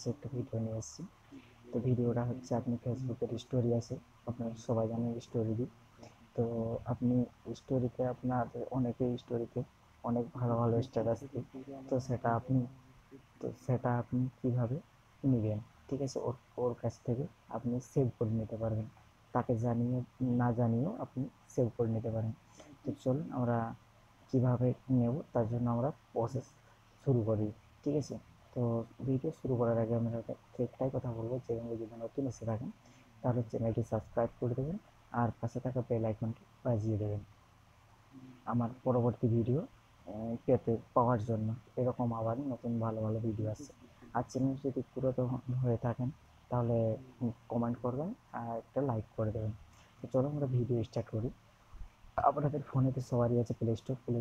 হচ্ছে একটা ভিডিও নিয়ে এসেছি। তো ভিডিওটা হচ্ছে আপনি ফেসবুকের স্টোরি আছে, আপনারা সবাই জানেন স্টোরি দিই। তো আপনি স্টোরিতে আপনার অনেকেই স্টোরিতে অনেক ভালো ভালো স্ট্যাটাস দিই। তো সেটা আপনি কীভাবে নেবেন, ঠিক আছে, ওর ওর কাছ থেকে আপনি সেভ করে নিতে পারবেন, তাকে জানিয়ে না জানিয়েও আপনি সেভ করে নিতে পারেন। তো চলুন আমরা কীভাবে নেব তার জন্য আমরা প্রসেস শুরু করি, ঠিক আছে। তো ভিডিও শুরু করার আগে আমরা একটাই কথা বলবো, চ্যানেলে যদি নতুন এসে থাকেন তাহলে চ্যানেলটি সাবস্ক্রাইব করে দেবেন আর পাশে থাকা বেল আইকনটি বাজিয়ে দেবেন আমার পরবর্তী ভিডিও পাওয়ার জন্য। এরকম আবার নতুন ভালো ভালো ভিডিও আসছে। আর চ্যানেল যদি পুরাতন হয়ে থাকেন তাহলে কমেন্ট করবেন আর একটা লাইক করে দেবেন। তো চলো আমরা ভিডিও স্টার্ট করি। আপনাদের ফোনেতে সবারই আছে প্লে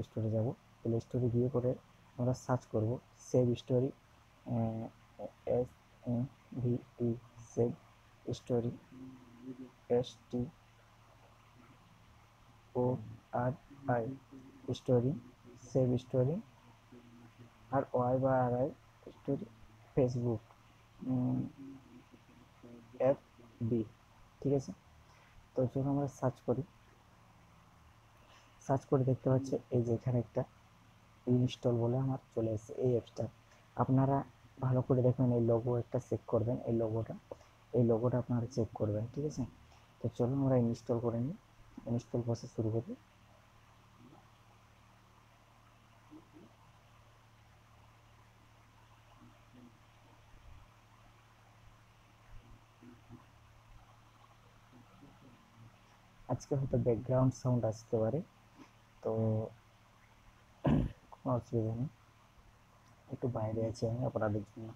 স্টোরে যাব। প্লে স্টোরে গিয়ে করে আমরা সার্চ করব save story, SEV save story, STORI story, save story, আর OYI স্টোরি, ফেসবুক, FB, ঠিক আছে। তো যখন আমরা সার্চ করে দেখতে পাচ্ছি এই যে এখানে একটা ইনস্টল বলে আমার চলে এসেছে এই অ্যাপসটা। আপনারা ভালো করে দেখবেন, এই লোগো একটা চেক করবেন, এই লোগোটা আপনারা চেক করবেন, ঠিক আছে। তো চলুন আমরা ইনস্টল করে নিই, ইনস্টল প্রসেস শুরু করি। আজকে হয়তো ব্যাকগ্রাউন্ড সাউন্ড আসতে পারে, তো কোনো অসুবিধা নেই। একটু বাইরে আছি আমি আপনাদের জন্য,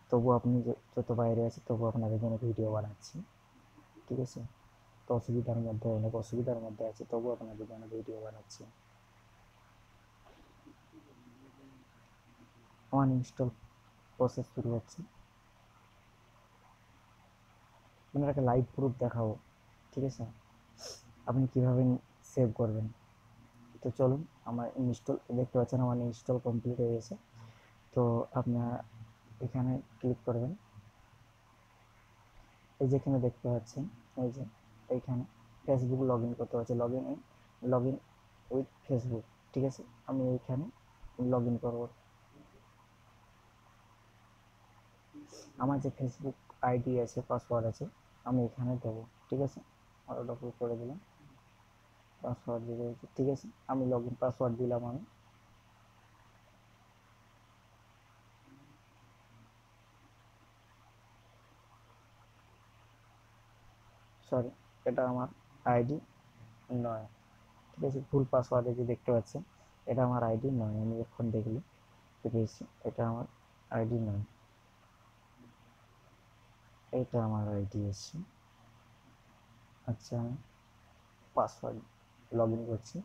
তবু আপনি যত বাইরে আছে তবু আপনাদের জন্য ভিডিও বানাচ্ছি, ঠিক আছে। তো অনেক অসুবিধার মধ্যে আছে, তবু আপনাদের জন্য ভিডিও বানাচ্ছি। আমার ইনস্টল প্রসেস শুরু হচ্ছে। আপনাকে লাইভ প্রুফ দেখাবো, ঠিক আছে, আপনি কীভাবে সেভ করবেন। তো চলুন, আমার ইনস্টল দেখতে পাচ্ছেন আমার ইনস্টল কমপ্লিট হয়ে গেছে। তো আপনার এখানে ক্লিক করবেন, এই যেখানে দেখতে পাচ্ছেন এই যে এইখানে ফেসবুক লগ ইন করতে হচ্ছে, লগ ইন উইথ ফেসবুক, ঠিক আছে। আমি এইখানে লগ ইন করবো, আমার যে ফেসবুক আইডি আছে, পাসওয়ার্ড আছে, আমি এখানে দেবো, ঠিক আছে। অটোডফল করে দিলাম, পাসওয়ার্ড দিয়ে দিয়েছি, ঠিক আছে। আমি লগ ইন পাসওয়ার্ড দিলাম, আমি সরি, এটা আমার আইডি নয়, ঠিক আছে। ভুল পাসওয়ার্ডে যে দেখতে পাচ্ছেন এটা আমার আইডি নয়, আমি এখন দেখলে পেয়েছি এটা আমার আইডি নয়, এটা আমার আইডি আছে। আচ্ছা, আমি পাসওয়ার্ড লগ ইন করছি,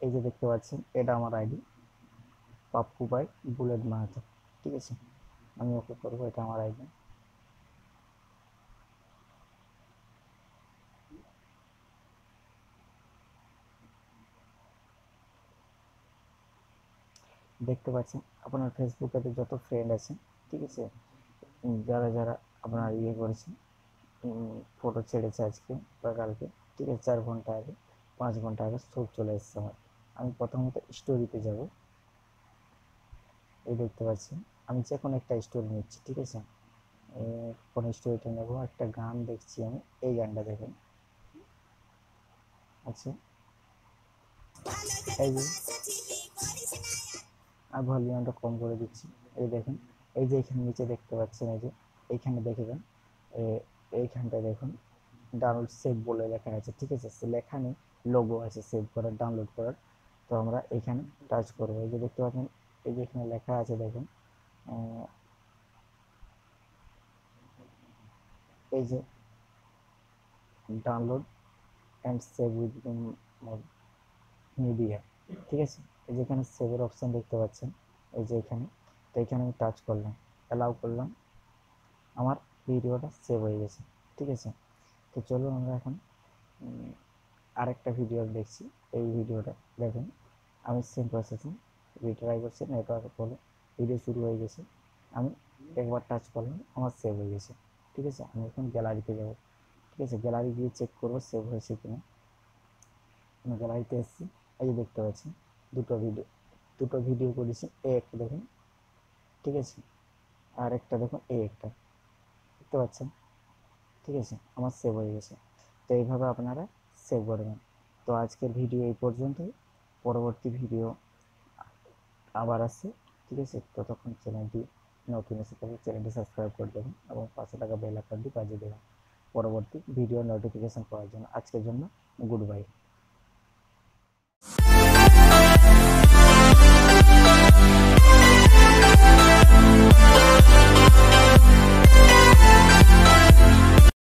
এই যে দেখতে পাচ্ছেন এটা আমার আইডি, পাপ্পু ভাই বুলেট মাহাতো, ঠিক আছে। আমি ওকে করবো, এটা আমার আইডি। দেখতে পাচ্ছেন আপনার ফেসবুকে যত ফ্রেন্ড আছে, ঠিক আছে, যারা যারা আপনার ইয়ে করেছে, ফটো ছেড়েছে আজকে বা কালকে, ঠিক আছে, 4 ঘন্টা আগে, 5 ঘন্টা আগে সব চলে এসছে আমার। আমি প্রথমত স্টোরিতে যাব, এই দেখতে পাচ্ছি আমি যে কোনো একটা স্টোরি নিচ্ছি, ঠিক আছে। কোন স্টোরিটা নেবো, একটা গান দেখছি আমি, এই গানটা দেখুন। আচ্ছা, এই যে আর ভলিউমটা কম করে দিচ্ছি, এই দেখুন, এই যে এখানে নিচে দেখতে পাচ্ছেন, এই যে এইখানে দেখবেন, এইখানটা দেখুন ডাউনলোড সেভ বলে লেখা আছে, ঠিক আছে। সে লেখা নেই, লোগো আছে সেভ করার, ডাউনলোড করার। তো আমরা এখানে টাচ করবো, এই যে দেখতে পাচ্ছেন, এই যে এখানে লেখা আছে দেখুন, এই যে download and save with media, ঠিক আছে। এই যে এখানে সেভের অপশান দেখতে পাচ্ছেন, এই যে এখানে, তো এখানে আমি টাচ করলাম, অ্যালাউ করলাম, আমার ভিডিওটা সেভ হয়ে গেছে, ঠিক আছে। তো চলুন আমরা এখন আরেকটা ভিডিও দেখছি, এই ভিডিওটা দেখুন, আমি সেম প্রসেসিং রিট্রাই করছি, নেটওয়ার্কের ফলে ভিডিও শুরু হয়ে গেছে। আমি একবার টাচ করলাম, আমার সেভ হয়ে গেছে। ঠিক আছে, আমি এখন গ্যালারিতে যাব। ঠিক আছে, গ্যালারি গিয়ে চেক করবো সেভ হয়েছে কিনা। আমি গ্যালারিতে এসেছি, এই যে দেখতে পাচ্ছি দুটো ভিডিও করেছি, এ একটা দেখুন। ঠিক আছে, আর একটা দেখুন, এই একটা দেখতে পাচ্ছেন। ঠিক আছে, আমার সেভ হয়ে গেছে। তো এইভাবে আপনারা সেভ করবেন। তো আজকের ভিডিও এই পর্যন্তই। পরবর্তী ভিডিও আবার আসছে। ঠিক আছে, ততক্ষণ চ্যানেলটি নতুন এসে থাকলে চ্যানেলটি সাবস্ক্রাইব করে দেবেন এবং পাশে থাকা বেল আইকনটি বাজিয়ে দেবেন পরবর্তী ভিডিও নোটিফিকেশন পাওয়ার জন্য। আজকের জন্য গুড বাই।